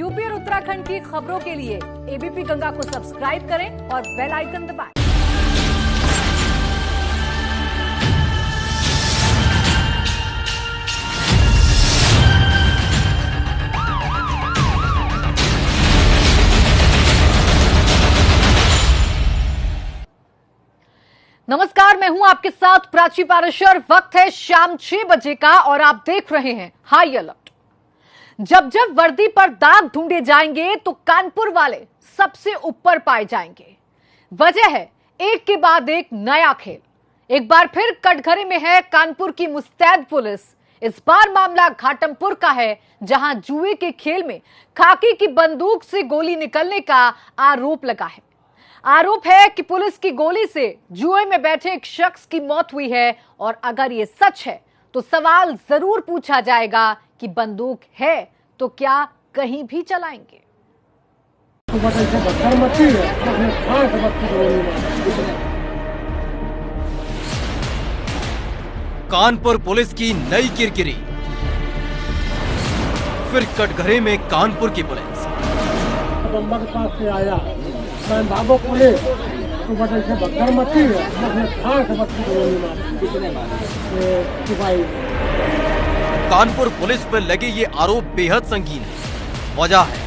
UP और उत्तराखंड की खबरों के लिए एबीपी गंगा को सब्सक्राइब करें और बेल आइकन दबाएं। नमस्कार, मैं हूं आपके साथ प्राची पाराशर। वक्त है शाम 6 बजे का और आप देख रहे हैं हाई अलर्ट। जब जब वर्दी पर दाग ढूंढे जाएंगे तो कानपुर वाले सबसे ऊपर पाए जाएंगे। वजह है एक के बाद एक नया खेल। एक बार फिर कटघरे में है कानपुर की मुस्तैद पुलिस। इस बार मामला घाटमपुर का है, जहां जुए के खेल में खाकी की बंदूक से गोली निकलने का आरोप लगा है। आरोप है कि पुलिस की गोली से जुए में बैठे एक शख्स की मौत हुई है और अगर ये सच है तो सवाल जरूर पूछा जाएगा कि बंदूक है तो क्या कहीं भी चलाएंगे। कानपुर पुलिस की नई किरकिरी, फिर कटघरे में कानपुर की पुलिस। बम्बा के पास से आया, मैं भागो पुलिस तो बटन से बदर मची है, मैं कहां से बच्ची गोली मारी, कितने मारी। कानपुर पुलिस पर लगे ये आरोप बेहद संगीन है। वजह है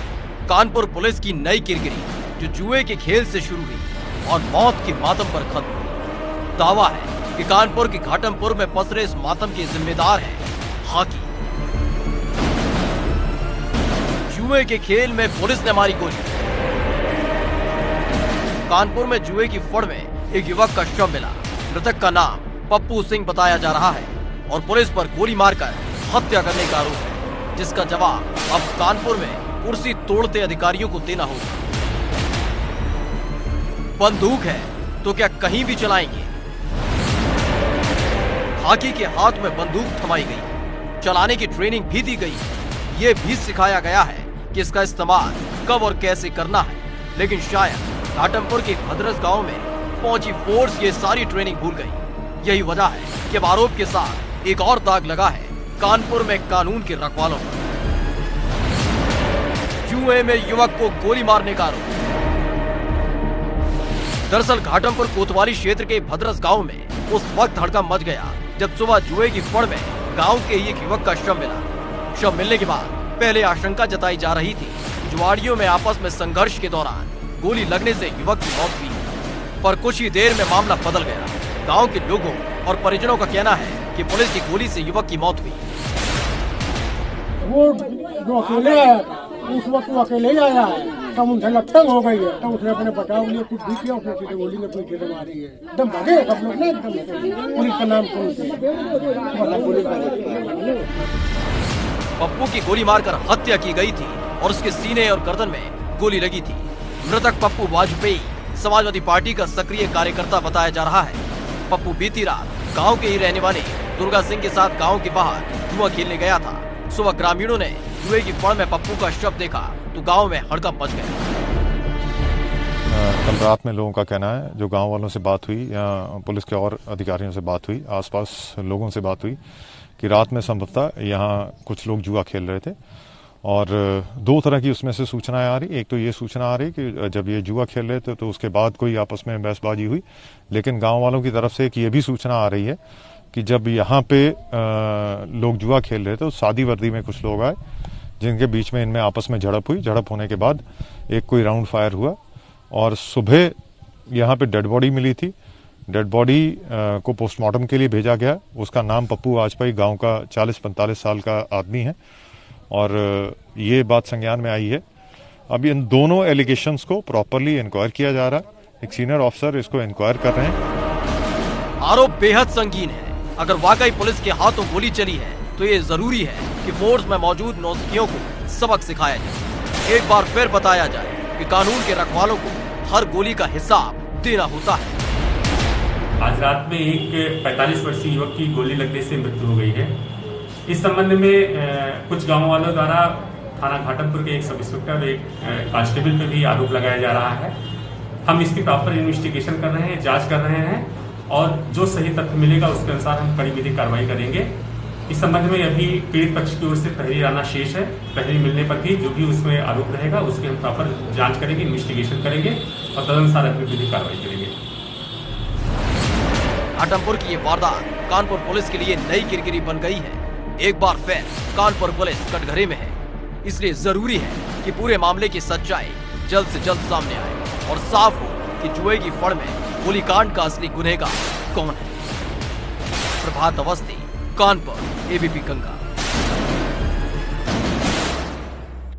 कानपुर पुलिस की नई किरकिरी, जो जुए के खेल से शुरू हुई और मौत के मातम पर खत्म हुई। दावा है कि कानपुर के घाटमपुर में पसरे इस मातम के जिम्मेदार है खाकी। जुए के खेल में पुलिस ने मारी गोली। कानपुर में जुए की फड़ में एक युवक का शव मिला। मृतक का नाम पप्पू सिंह बताया जा रहा है और पुलिस पर गोली मारकर हत्या करने का आरोप है, जिसका जवाब अब कानपुर में कुर्सी तोड़ते अधिकारियों को देना होगा। बंदूक है तो क्या कहीं भी चलाएंगे? खाकी के हाथ में बंदूक थमाई गई, चलाने की ट्रेनिंग भी दी गई। ये भी सिखाया गया है कि इसका इस्तेमाल कब और कैसे करना है, लेकिन शायद घाटमपुर के भद्रस गांव में पहुंची फोर्स ये सारी ट्रेनिंग भूल गई। यही वजह है कि आरोप के साथ एक और दाग लगा है कानपुर में कानून के रखवालों पर। जुए में युवक को गोली मारने का आरोप। दरअसल घाटमपुर कोतवाली क्षेत्र के भद्रस गांव में उस वक्त हड़कंप मच गया जब सुबह जुए की फड़ में गांव के ही एक युवक का शव मिला। शव मिलने के बाद पहले आशंका जताई जा रही थी जुआड़ियों में आपस में संघर्ष के दौरान गोली लगने से युवक की मौत हुई, पर कुछ ही देर में मामला बदल गया। गांव के लोगों और परिजनों का कहना है कि पुलिस की गोली से युवक की मौत हुई। वो जो अकेले आया था, उस वक्त वो अकेले ही आया है, तब उनसे लक्षण हो गई है, तब उसने अपने बचाव के लिए कुछ भी किया, उसने सीधे गोली में कोई चीजें मारी है। एकदम भागे सब लोग ना, एकदम पुलिस का नाम सुन के पप्पू की गोली मारकर हत्या की गई थी और उसके सीने और गर्दन में गोली लगी थी। मृतक पप्पू वाजपेयी समाजवादी पार्टी का सक्रिय कार्यकर्ता बताया जा रहा है। पप्पू बीती रात गांव के ही रहने वाले दुर्गा सिंह के साथ गांव के बाहर जुआ खेलने गया था। सुबह ग्रामीणों ने जुए की फड़ में पप्पू का शव देखा तो गांव में हड़कंप मच गया। कल रात में लोगों का कहना है, जो गांव वालों से बात हुई या पुलिस के और अधिकारियों से बात हुई, आसपास लोगों से बात हुई, कि रात में संभवतः यहाँ कुछ लोग जुआ खेल रहे थे और दो तरह की उसमें से सूचनाएं आ रही। एक तो ये सूचना आ रही कि जब ये जुआ खेल रहे थे तो उसके बाद कोई आपस में बहसबाजी हुई, लेकिन गांव वालों की तरफ से एक ये भी सूचना आ रही है कि जब यहाँ पे लोग जुआ खेल रहे थे तो सादी वर्दी में कुछ लोग आए, जिनके बीच में इनमें आपस में झड़प हुई। झड़प होने के बाद एक कोई राउंड फायर हुआ और सुबह यहाँ पे डेड बॉडी मिली थी। डेड बॉडी को पोस्टमार्टम के लिए भेजा गया। उसका नाम पप्पू वाजपेयी गाँव का 40-45 साल का आदमी है और ये बात संज्ञान में आई है। अभी इन दोनों एलिगेशंस को प्रॉपरली इंक्वायर किया जा रहा है। एक सीनियर ऑफिसर इसको इंक्वायर कर रहे हैं। आरोप बेहद संगीन है। अगर वाकई पुलिस के हाथों गोली चली है तो ये जरूरी है कि फोर्स में मौजूद नौसिखियों को सबक सिखाया जाए। एक बार फिर बताया जाए कि कानून के रखवालों को हर गोली का हिसाब देना होता है। आज रात में एक 45 वर्षीय युवक की गोली लगने से मृत्यु हो गई है। इस संबंध में कुछ गांव वालों द्वारा थाना घाटमपुर के एक सब इंस्पेक्टर और एक कांस्टेबल पे भी आरोप लगाया जा रहा है। हम इसकी प्रॉपर इन्वेस्टिगेशन कर रहे हैं, जांच कर रहे हैं और जो सही तथ्य मिलेगा उसके अनुसार हम कड़ी विधिक कार्रवाई करेंगे। इस संबंध में अभी पीड़ित पक्ष की ओर से प्रहरी लाना शेष है। प्रहरी मिलने पर भी जो भी उसमें आरोप रहेगा उसकी हम प्रॉपर जांच करेंगे, इन्वेस्टिगेशन करेंगे और तदनुसार अपनी विधिक कार्रवाई करेंगे। घाटमपुर की ये वारदात कानपुर पुलिस के लिए नई किरकिरी बन गई है। एक बार फिर कानपुर पुलिस कटघरे में है, इसलिए जरूरी है कि पूरे मामले की सच्चाई जल्द से जल्द सामने आए और साफ हो कि जुए की फड़ में गोलीकांड का असली गुनहगार कौन है। प्रभात अवस्थी, कानपुर, एबीपी गंगा।